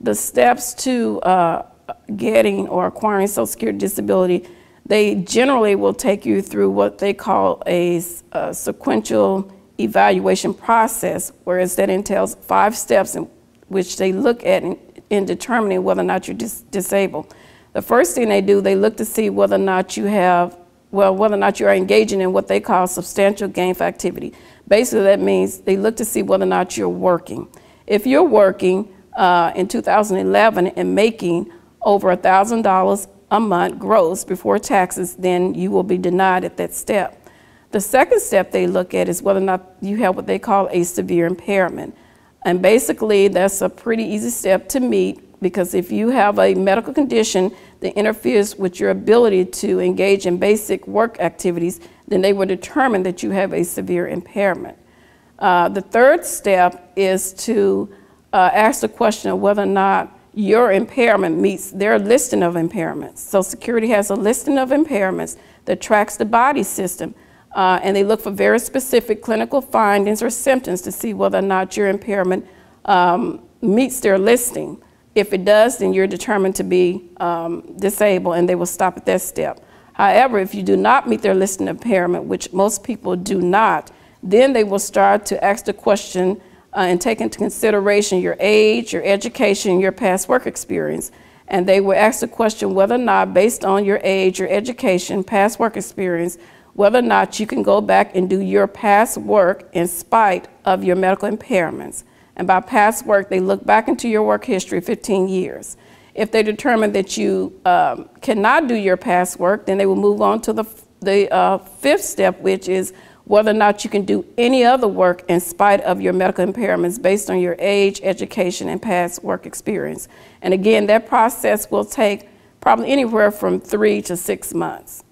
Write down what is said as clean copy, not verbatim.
the steps to getting or acquiring Social Security disability, they generally will take you through what they call a sequential evaluation process, whereas that entails 5 steps in which they look at in determining whether or not you're disabled. The first thing they do, they look to see whether or not you have, whether or not you are engaging in what they call substantial gainful activity. Basically, that means they look to see whether or not you're working. If you're working in 2011 and making over $1,000 a month gross before taxes, then you will be denied at that step. The second step they look at is whether or not you have what they call a severe impairment. And basically, that's a pretty easy step to meet, because if you have a medical condition that interferes with your ability to engage in basic work activities, then they will determine that you have a severe impairment. The third step is to ask the question of whether or not your impairment meets their listing of impairments. Social Security has a listing of impairments that tracks the body system, and they look for very specific clinical findings or symptoms to see whether or not your impairment meets their listing. If it does, then you're determined to be disabled, and they will stop at that step. However, if you do not meet their listing of impairment, which most people do not, then they will start to ask the question and take into consideration your age, your education, your past work experience. And they will ask the question whether or not, based on your age, your education, past work experience, whether or not you can go back and do your past work in spite of your medical impairments. And by past work, they look back into your work history 15 years. If they determine that you cannot do your past work, then they will move on to the fifth step, which is whether or not you can do any other work in spite of your medical impairments based on your age, education, and past work experience. And again, that process will take probably anywhere from 3 to 6 months.